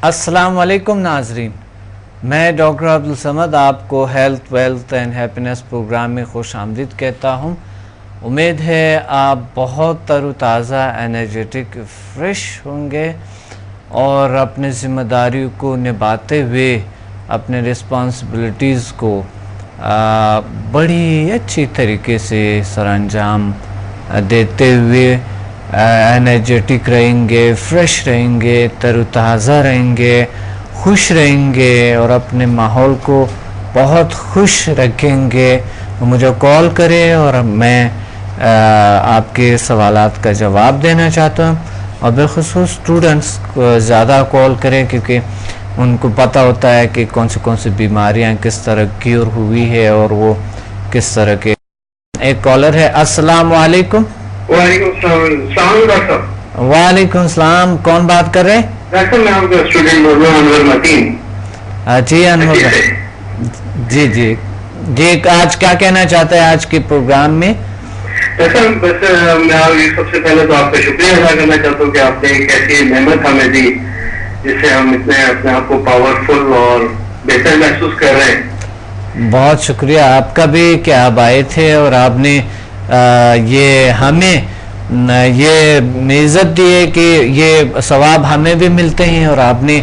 السلام علیکم ناظرین، میں ڈاکٹر عبدالصمد آپ کو health wealth and happiness program میں خوش آمدید کہتا ہوں۔ امید ہے آپ بہت تر و تازہ، انرجیٹک، فریش ہوں گے اور اپنے ذمہ داریوں کو نبھاتے ہوئے اپنے رسپانسبلٹیز کو بڑی اچھی طریقے سے سر انجام دیتے ہوئے انرجیٹک رہیں گے، فریش رہیں گے، تر و تازہ رہیں گے، خوش رہیں گے اور اپنے ماحول کو بہت خوش رکھیں گے۔ مجھے کال کریں اور میں آپ کے سوالات کا جواب دینا چاہتا ہوں، اور بالخصوص اسٹوڈنٹس کو زیادہ کال کریں کیونکہ ان کو پتہ ہوتا ہے کہ کون سی بیماریاں کس طرح کیور ہوئی ہے اور وہ کس طرح کے۔ ایک کالر ہے۔ السلام علیکم۔ وعلیکم السلام ڈاکٹر صاحب۔ وعلیکم السلام، کون بات کر رہے ہیں؟ ڈاکٹر میں آپ کا اسٹوڈنٹ بول رہا ہوں، انور متین۔ جی انور، جی جی جی، آج کیا کہنا چاہتے ہیں آج کے پروگرام میں؟ ڈاکٹر بس میں سب سے پہلے تو آپ کا شکریہ ادا کرنا چاہتا ہوں کہ آپ نے ایک ایسی نعمت ہمیں دی جس سے ہم اتنے اپنے آپ کو پاورفل اور بہتر محسوس کر رہے ہیں۔ بہت شکریہ آپ کا بھی کہ آپ آئے تھے اور آپ نے یہ ہمیں یہ عزت دی ہے کہ یہ ثواب ہمیں بھی ملتے ہیں اور آپ نے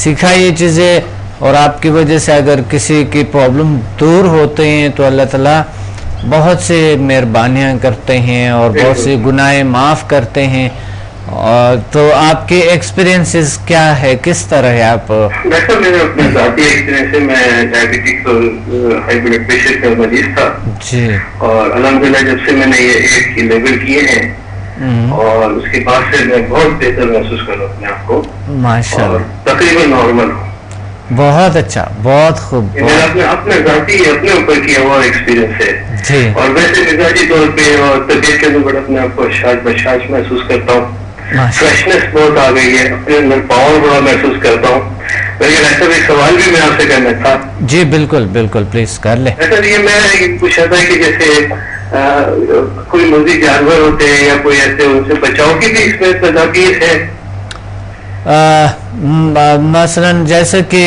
سیکھا یہ چیزیں، اور آپ کی وجہ سے اگر کسی کی پرابلم دور ہوتے ہیں تو اللہ تعالیٰ بہت سے مہربانیاں کرتے ہیں اور بہت سے گناہ معاف کرتے ہیں۔ تو آپ کے ایکسپیرینسز کیا ہے، کس طرح ہے آپ؟ ڈاکٹر میرے اپنے ذاتی ایکسپیرینس ہے، میں ڈائبٹکس اور ہائی بلڈ پریشر کا مریض تھا جی، اور الحمدللہ جب سے میں نے یہ 8 کی لیول کیے ہیں اور اس کے بعد سے میں بہت بہتر محسوس کر رہا ہوں اپنے آپ کو، ماشاء اللہ، تقریباً نارمل ہوں۔ بہت اچھا، بہت خوب۔ میرا اپنے ذاتی اپنے اوپر کیا ہوا ایکسپیرینس ہے جی، اور ویسے مزاجی طور پہ اور طبیعت کے اندر اپنے آپ کو بشاش محسوس کرتا ہوں، فریشنس بہت آ گئی ہے، اپنے اندر پاور بڑا محسوس کرتا ہوں۔ لیکن ایسا ایک سوال بھی میں آپ سے کرنا تھا۔ جی بالکل بالکل، پلیز کر لیں۔ ایسا یہ میں پوچھا تھا کہ جیسے کوئی موذی جانور ہوتے ہیں یا کوئی ایسے ان سے بچاؤ کی بھی اس میں تدابیر ہے؟ مثلا جیسے کہ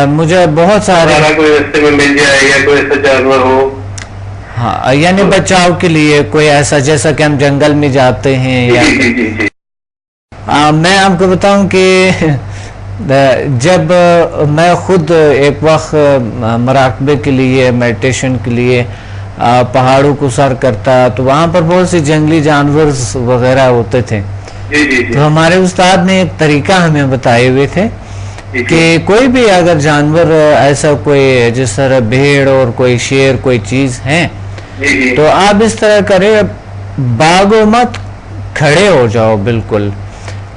مجھے بہت سارے کوئی رستے میں مل جائے یا کوئی ایسا جانور ہو، ہاں، یعنی بچاؤ کے لیے کوئی ایسا، جیسا کہ ہم جنگل میں جاتے ہیں یا میں آپ کو بتاؤں کہ جب میں خود ایک وقت مراقبے کے لیے، میڈیٹیشن کے لیے پہاڑوں کو سر کرتا تو وہاں پر بہت سی جنگلی جانور وغیرہ ہوتے تھے، تو ہمارے استاد نے ایک طریقہ ہمیں بتائے ہوئے تھے کہ کوئی بھی اگر جانور ایسا کوئی جس طرح بھیڑ اور کوئی شیر کوئی چیز ہے تو آپ اس طرح کرے، بھاگو مت، کھڑے ہو جاؤ، بالکل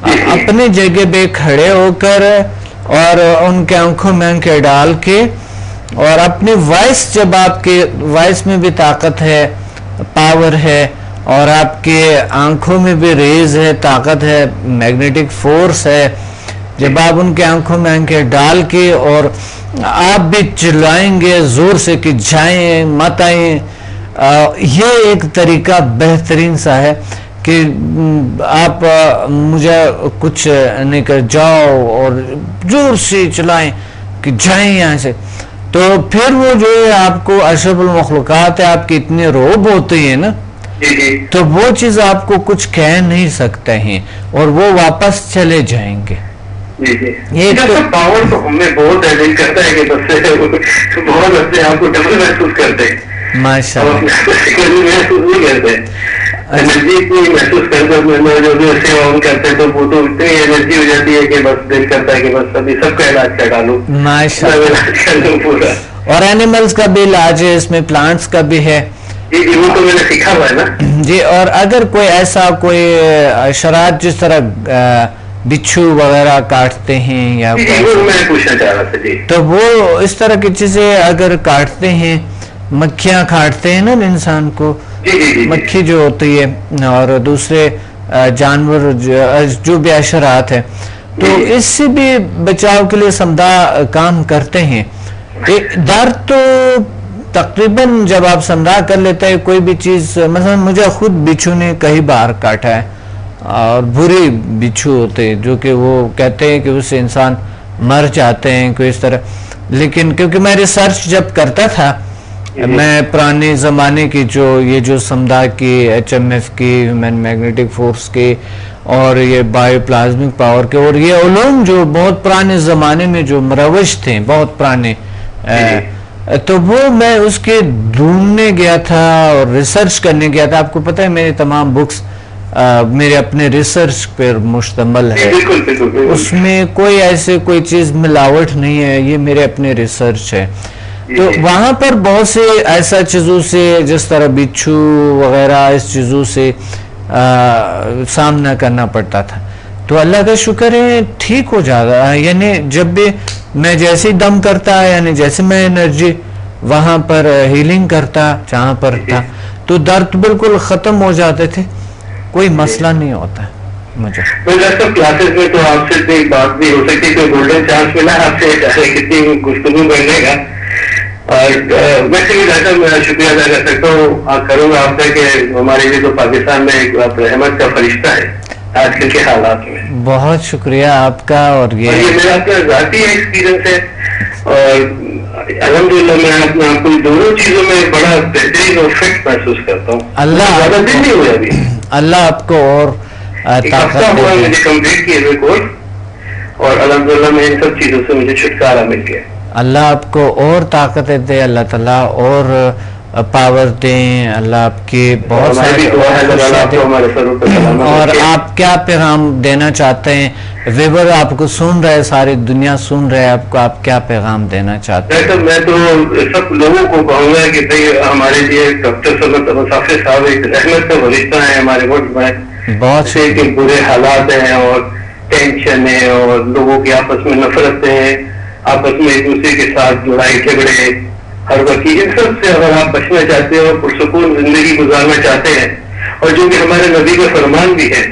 اپنی جگہ پہ کھڑے ہو کر اور ان کے آنکھوں میں آنکھیں ڈال کے، اور اپنی وائس، جب آپ کے وائس میں بھی طاقت ہے، پاور ہے، اور آپ کے آنکھوں میں بھی ریز ہے، طاقت ہے، میگنیٹک فورس ہے، جب آپ ان کے آنکھوں میں آنکھیں ڈال کے اور آپ بھی چلائیں گے زور سے کہ جائیں مت آئیں، یہ ایک طریقہ بہترین سا ہے کہ آپ مجھے کچھ نہیں کر جاؤ اور زور سے چلائیں کہ جائیں یہاں سے، تو پھر وہ جو ہے آپ کو اشرف المخلوقات ہے، آپ کی اتنے روب ہوتے ہیں نا، تو وہ چیز آپ کو کچھ کہہ نہیں سکتے ہیں اور وہ واپس چلے جائیں گے۔ یہ پاور تو ہمیں بہت ایڈنٹ کرتا ہے کہ بہت اپنے آپ کو ڈبل محسوس کرتے ہیں، ماشاء اللہ، محسوس نہیں کرتے، انرجی اتنی محسوس کرتے ہیں، جو بھی سیوا کرتے تو وہ تو اتنی انرجی ہو جاتی ہے کہ بس دل کرتا ہے کہ بس ابھی سب کا علاج کرا لوں، ماشاء اللہ، پورا۔ اور اینیملز کا بھی علاج ہے اس میں، پلانٹس کا بھی ہے، جی وہ تو میں نے سیکھا ہوا ہے نا جی۔ اور اگر کوئی ایسا کوئی شرارت جس طرح بچھو وغیرہ کاٹتے ہیں یا میں پوچھنا چاہ رہا تھا جی، تو وہ اس طرح کی چیزیں اگر کاٹتے ہیں، مکھیاں کاٹتے ہیں نا انسان کو، مکھی جو ہوتی ہے اور دوسرے جانور جو بھی حشرات ہے، تو اس سے بھی بچاؤ کے لیے سمدھا کام کرتے ہیں۔ درد تو تقریباً جب آپ سمدھا کر لیتے ہیں کوئی بھی چیز، مثلا مجھے خود بچھو نے کئی بار کاٹا ہے، اور بری بچھو ہوتے جو کہ وہ کہتے ہیں کہ اس سے انسان مر جاتے ہیں کوئی اس طرح. لیکن کیونکہ میں ریسرچ جب کرتا تھا میں پرانے زمانے کی جو سمدھا کی HMF کی ہیومن میگنیٹک فورس کی اور یہ بایو پلازمک پاور کے اور یہ علوم جو بہت پرانے زمانے میں جو مروج تھے بہت پرانے تو وہ میں اس کے ڈھونڈنے گیا تھا اور ریسرچ کرنے گیا تھا. آپ کو پتہ ہے میرے تمام بکس میرے اپنے ریسرچ پر مشتمل ہے, اس میں کوئی چیز ملاوٹ نہیں ہے, یہ میرے اپنے ریسرچ ہے. تو وہاں پر بہت سے ایسا چیزوں سے جس طرح بچھو وغیرہ اس چیزوں سے سامنا کرنا پڑتا تھا. تو اللہ کا شکر ہے ٹھیک ہو جاتا ہے, یعنی جب بھی میں جیسے دم کرتا یعنی جیسے میں انرجی وہاں پر ہیلنگ کرتا جہاں پر تھا تو درد بالکل ختم ہو جاتے تھے, کوئی مسئلہ نہیں ہوتا ہے مجھے. کلاسز میں تو آپ سے ایک بات بھی ہو سکتی ہے, گولڈن چانس ملا آپ سے کتنی گفتگو کرنے کا, اور ویسے بھی ڈاکٹر میں شکریہ ادا کر سکتا ہوں کروں گا آپ کا کہ ہمارے لیے تو پاکستان میں ایک رحمت کا فرشتہ ہے آج کل کے حالات میں. بہت شکریہ آپ کا. اور یہ میرا اپنا ذاتی ایکسپیرئنس ہے اور الحمدللہ میں اپنے آپ کو دونوں چیزوں میں بڑا بہترین اور فٹ محسوس کرتا ہوں. زیادہ دن نہیں ہوا ابھی, اللہ آپ کو اور ہفتہ ہوا مجھے کمپلیٹ کیے ہوئے کورس, اور الحمدللہ میں ان سب چیزوں سے مجھے چھٹکارا مل گیا. اللہ آپ کو اور طاقتیں دے, اللہ تعالیٰ اور پاور دیں, اللہ آپ کی بہت ساری اور آپ کیا پیغام دینا چاہتے ہیں؟ ویور آپ کو سن رہے, ساری دنیا سن رہے, آپ کیا پیغام دینا چاہتے ہیں؟ میں تو سب لوگوں کو کہوں گا کہ ہمارے لیے ڈاکٹر مسافر صاحب ایک رحمت کا فرشتہ ہے ہمارے ملک میں. بہت سے برے حالات ہیں اور ٹینشن ہے اور لوگوں کی آپس میں نفرتیں ہیں, آپس میں ایک دوسرے کے ساتھ لڑائی جھگڑے ہر وقت, ان سب سے اگر آپ بچنا چاہتے ہیں اور پرسکون زندگی گزارنا چاہتے ہیں, اور جو کہ ہمارے نبی کا فرمان بھی ہے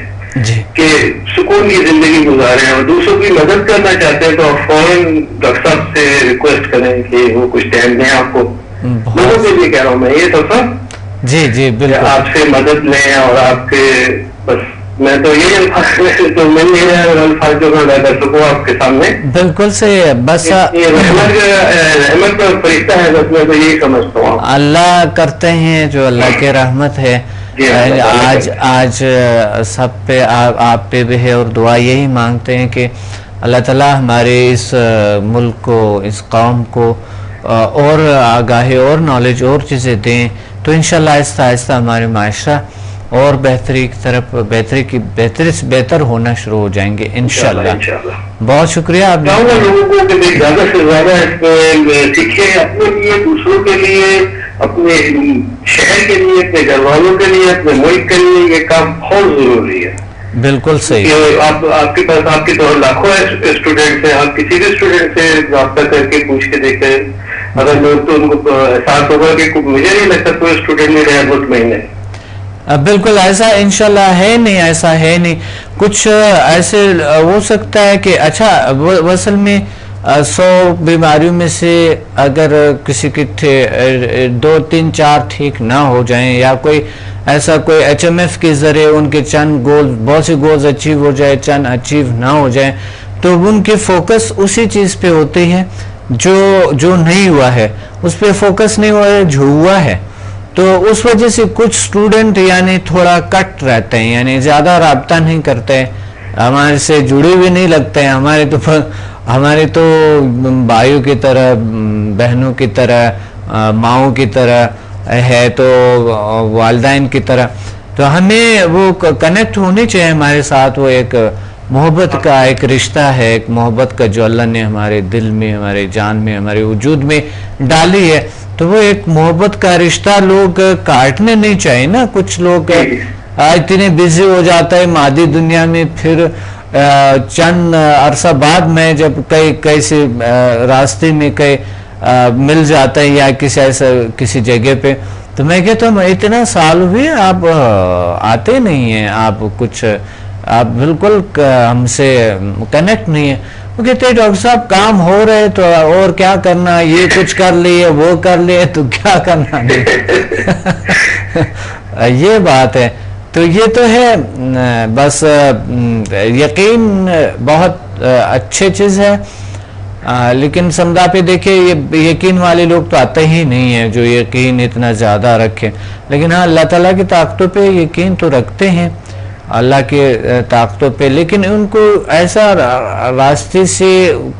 کہ سکون کی زندگی گزاریں اور دوسروں کی مدد کرنا چاہتے ہیں, تو آپ فوراً ڈاکٹر صاحب سے ریکویسٹ کریں کہ وہ کچھ ٹائم دیں آپ کو. لوگوں کے لیے کہہ رہا ہوں میں یہ سب جی جی بالکل آپ سے مدد لیں, اور آپ کے بس میں تو یہ الفاظ جو میں کر سکوں آپ کے سامنے بالکل صحیح ہے. بس رحمت کا فرشتہ ہے, بس میں تو یہی سمجھتا ہوں اللہ کرتے ہیں جو اللہ کے رحمت ہے. آج سب پہ آپ پہ بھی ہے, اور دعا یہی مانگتے ہیں کہ اللہ تعالیٰ ہمارے اس ملک کو, اس قوم کو اور آگاہی اور نالج اور چیزیں دیں, تو انشاءاللہ آہستہ آہستہ ہمارے معاشرہ اور بہتری کی طرف بہتر سے بہتر ہونا شروع ہو جائیں گے انشاءاللہ. بہت شکریہ آپ لوگوں کو کہ زیادہ سے زیادہ اس میں سیکھیں, اپنے لیے, دوسروں کے لیے, اپنے شہر کے لیے, اپنے گھر والوں کے لیے, اپنے ملک کے لیے یہ کام بہت ضروری ہے. بالکل صحیح. آپ کے پاس آپ کے تو لاکھوں اسٹوڈینٹس ہیں, آپ کسی بھی اسٹوڈینٹ سے رابطہ کر کے پوچھ کے دیکھیں, اگر لوگ تو ان کو احساس ہوگا کہ مجھے نہیں لگتا کوئی اسٹوڈینٹ نہیں رہا مطمئن ہے. بالکل ایسا انشاءاللہ ہے نہیں, ایسا ہے نہیں. کچھ ایسے ہو سکتا ہے کہ اچھا اصل میں 100 بیماریوں میں سے اگر کسی کی 2 3 4 ٹھیک نہ ہو جائیں, یا کوئی ایسا کوئی HMF کے ذریعے ان کے چند گول, بہت سے گولز اچیو ہو جائے, چند اچیو نہ ہو جائیں, تو ان کی فوکس اسی چیز پہ ہوتی ہے جو نہیں ہوا ہے, اس پہ فوکس نہیں ہوا ہے جو ہوا ہے. تو اس وجہ سے کچھ اسٹوڈنٹ یعنی تھوڑا کٹ رہتے ہیں, یعنی زیادہ رابطہ نہیں کرتے, ہمارے سے جڑے ہوئے نہیں لگتے ہیں. ہمارے تو بھائیوں کی طرح, بہنوں کی طرح, ماؤں کی طرح ہے, تو والدین کی طرح, تو ہمیں وہ کنیکٹ ہونی چاہیے ہمارے ساتھ. وہ ایک محبت کا ایک رشتہ ہے, ایک محبت کا جو اللہ نے ہمارے دل میں, ہمارے جان میں, ہمارے وجود میں ڈالی ہے, تو وہ ایک محبت کا رشتہ لوگ کاٹنے نہیں چاہیے نا. کچھ لوگ آج اتنے بزی ہو جاتا ہے مادی دنیا میں, پھر چند عرصہ بعد میں جب کسی راستے میں مل جاتا ہے یا کسی جگہ پہ, تو میں کہتا ہوں اتنا سال ہوئے آپ آتے نہیں ہیں, آپ بالکل ہم سے کنیکٹ نہیں ہے. وہ کہتے ہیں ڈاکٹر صاحب کام ہو رہے تو اور کیا کرنا, یہ کچھ کر لیے وہ کر لیے تو کیا کرنا نہیں. یہ بات ہے. تو یہ تو ہے, بس یقین بہت اچھی چیز ہے, لیکن سمجھا پہ دیکھیں یہ یقین والے لوگ تو آتے ہی نہیں ہیں جو یقین اتنا زیادہ رکھیں، لیکن ہاں اللہ تعالیٰ کی طاقتوں پہ یقین تو رکھتے ہیں، اللہ کے طاقتوں پہ، لیکن ان کو ایسا راستے سے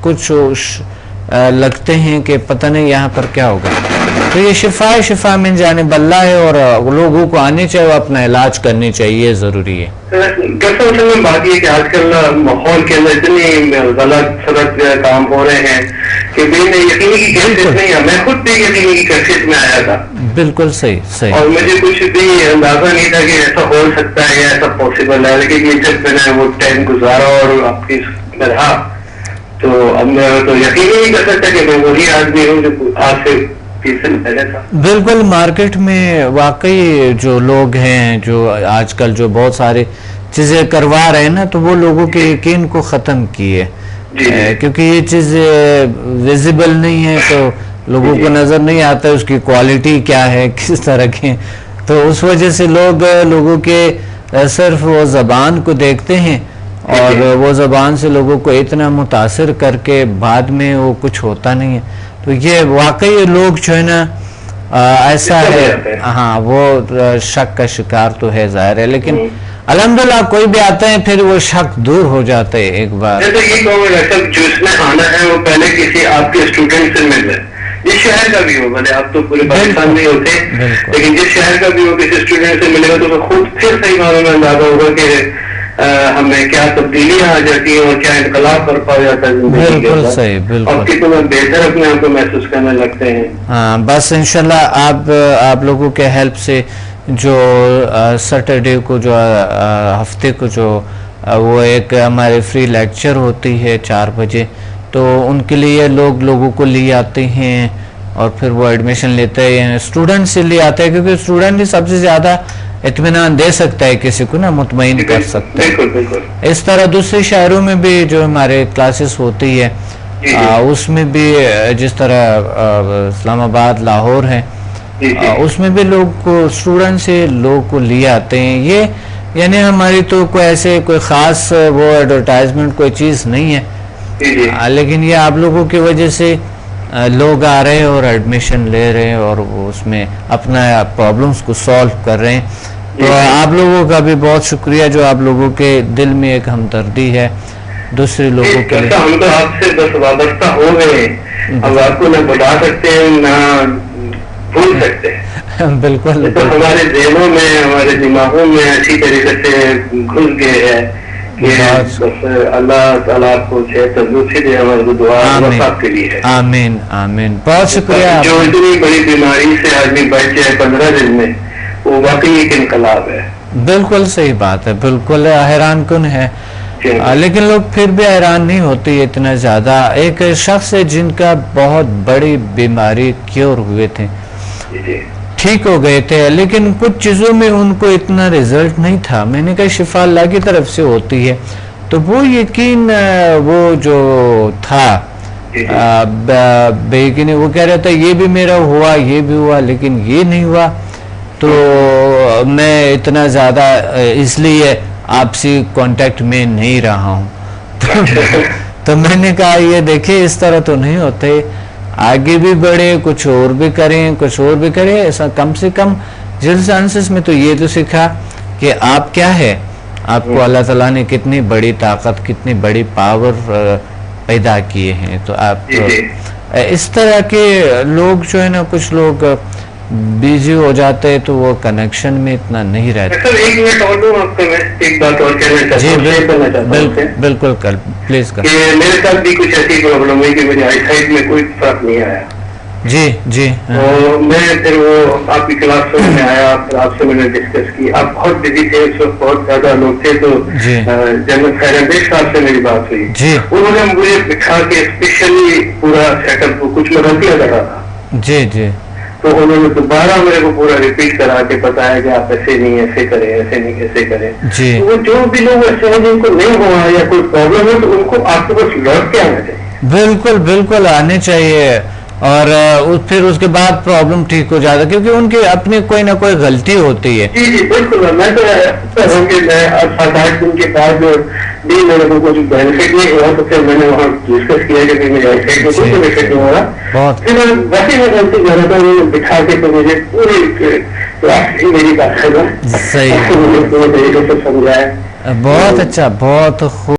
کچھ لگتے ہیں کہ پتہ نہیں یہاں پر کیا ہوگا. تو یہ شفا من جانب اللہ ہے، اور لوگوں کو آنے چاہیے، وہ اپنا علاج کرنی چاہیے، ضروری ہے. بات یہ کہ آج کل ماحول کے اندر اتنی غلط سلط کام ہو رہے ہیں کہ میں یقینی کی کیفیت نہیں ہے، میں خود بھی یقینی کی کیفیت میں آیا تھا. بالکل صحیح. اور مجھے کچھ بھی اندازہ نہیں تھا کہ ایسا ہو سکتا ہے یا ایسا پاسبل ہے، لیکن یہ جب میں نے وہ ٹائم گزارا اور آپ کی رہا تو اب میں تو یقین ہی نہیں کر سکتا کہ میں وہی آدمی ہوں جو آج سے 30 سال پہلے تھا. بالکل مارکیٹ میں واقعی جو لوگ ہیں جو آج کل جو بہت سارے چیزیں کروا رہے ہیں نا، تو وہ لوگوں کے یقین کو ختم کیے، کیونکہ یہ چیز ویزیبل نہیں ہے تو لوگوں کو نظر نہیں آتا اس کی کوالٹی کیا ہے، کس طرح کی، تو اس وجہ سے لوگوں کے صرف وہ زبان کو دیکھتے ہیں اور وہ زبان سے لوگوں کو اتنا متاثر کر کے بعد میں وہ کچھ ہوتا نہیں ہے. تو یہ واقعی لوگ جو ہے نا ایسا ہے، ہاں وہ شک کا شکار تو ہے، ظاہر ہے، لیکن الحمدللہ کوئی بھی آتے ہیں پھر وہ شک دور ہو جاتے ہیں ایک بار. جیسے یہ کہوں جو اس میں آنا ہے وہ پہلے کسی آپ کے اسٹوڈنٹ سے مل رہے، جس شہر کا بھی ہو، بھلے آپ تو پورے پاکستان میں ہوتے ہیں، لیکن جس شہر کا بھی ہو کسی اسٹوڈنٹ سے ملے گا تو خود پھر صحیح معنوں میں اندازہ ہوگا کہ ہمیں کیا تبدیلیاں آ جاتی ہیں اور کیا انقلاب برپا ہو جاتا ہے زندگی کے اندر. صحیح، بالکل. اور کتنا بہتر اپنے آپ کو محسوس کرنے لگتے ہیں. ہاں بس انشاءاللہ آپ لوگوں کے ہیلپ سے جو سیٹرڈے کو جو ہفتے کو جو وہ ایک ہمارے فری لیکچر ہوتی ہے 4 بجے، تو ان کے لیے لوگوں کو لے آتے ہیں اور پھر وہ ایڈمیشن لیتے ہیں، اسٹوڈنٹ سے لے آتے ہیں، کیونکہ اسٹوڈنٹ ہی سب سے زیادہ اطمینان دے سکتا ہے کسی کو نا، مطمئن کر سکتا ہے. اس طرح دوسرے شہروں میں بھی جو ہمارے کلاسز ہوتی ہے اس میں بھی، جس طرح اسلام آباد، لاہور ہے، اس میں بھی لوگ کو اسٹوڈنٹ سے لوگ کو لے آتے ہیں. یہ یعنی ہماری تو کوئی ایسے کوئی خاص وہ ایڈورٹائزمنٹ کوئی چیز نہیں ہے، لیکن یہ آپ لوگوں کی وجہ سے لوگ آ رہے ہیں اور ایڈمیشن لے رہے ہیں اور وہ اس میں اپنا پرابلمس کو سالو کر رہے ہیں. تو آپ لوگوں کا بھی بہت شکریہ جو آپ لوگوں کے دل میں ایک ہمدردی ہے دوسرے لوگوں کے لیے. ہم تو آپ سے بس وابستہ ہو گئے، اب آپ کو نہ بتا سکتے ہیں نہ بھول سکتے ہیں. بالکل ہمارے ذہنوں میں، ہمارے دماغوں میں اچھی طریقے سے گھس گئے ہے کہ اللہ تعالیٰ آپ کو تندرستی دے. ہماری دعا آپ کے لیے ہے. آمین آمین. بہت شکریہ. جو اتنی بڑی بیماری سے آدمی بچ جائے 15 دن میں، وہ واقعی ایک انقلاب ہے. بالکل صحیح بات ہے، بالکل حیران کن ہے، لیکن لوگ پھر بھی حیران نہیں ہوتے اتنا زیادہ. ایک شخص ہے جن کا بہت بڑی بیماری کیور ہوئے تھے، ٹھیک ہو گئے تھے، لیکن کچھ چیزوں میں ان کو اتنا رزلٹ نہیں تھا. میں نے کہا شفا اللہ کی طرف سے ہوتی ہے، تو وہ یقین وہ جو تھا بے یقینی، وہ کہہ رہا تھا یہ بھی میرا ہوا، یہ بھی ہوا، لیکن یہ نہیں ہوا، تو میں اتنا زیادہ اس لیے آپ سے کانٹیکٹ میں نہیں رہا ہوں. تو میں نے کہا یہ دیکھیں اس طرح تو نہیں ہوتے، آگے بھی بڑھے، کچھ اور بھی کریں، ایسا کم سے کم جلسانسس میں تو یہ تو سیکھا کہ آپ کیا ہے، آپ کو اللہ تعالیٰ نے کتنی بڑی طاقت، کتنی بڑی پاور پیدا کیے ہیں. تو آپ اس طرح کے لوگ جو ہے نا، کچھ لوگ بیزی ہو جاتے تو وہ کنیکشن میں اتنا نہیں رہتے. ایک منٹ اور دوں آپ کو، میں ایک بات اور کہنا چاہتا ہوں. بالکل کر پلیز کر. میرے ساتھ بھی کچھ ایسی پرابلم ہوئی کہ مجھے آئی سائٹ میں کوئی فرق نہیں آیا. جی میں پھر وہ آپ کی کلاس میں آیا، پھر آپ سے میں نے ڈسکس کی. آپ بہت بزی تھے اس وقت، بہت زیادہ لوگ تھے، تو جنرل خیر اندیش صاحب سے میری بات ہوئی. انہوں نے مجھے بٹھا کے اسپیشلی پورا سیٹ اپ کچھ مرتبہ کر رہا تھا. جی تو انہوں نے دوبارہ میرے کو پورا ریپیٹ کرا کے بتایا کہ آپ ایسے نہیں، ایسے کریں، ایسے نہیں، ایسے کریں. وہ جو بھی لوگ ایسے ہیں جن کو نہیں ہوا یا کوئی پرابلم ہے، تو ان کو آپ کے پاس لوٹ کے آنا چاہیے. بالکل آنے چاہیے. اور پھر اس کے بعد پرابلم ٹھیک ہو جاتا ہے، کیونکہ ان کی اپنی کوئی نہ کوئی غلطی ہوتی ہے. جی جی بالکل. میں تو ہوں کہ میں 7-8 دن کے بعد بھی میرے کو کچھ بینیفٹ نہیں ہوا تو پھر میں نے وہاں ڈسکس کیا کہ میرے ایسے کچھ بینیفٹ نہیں ہو رہا. پھر ویسے میں غلطی کر رہا تھا بٹھا کے تو مجھے پوری کلاس میری بات ہے نا، صحیح، مجھے پورے طریقے سے سمجھایا. بہت اچھا، بہت خوب.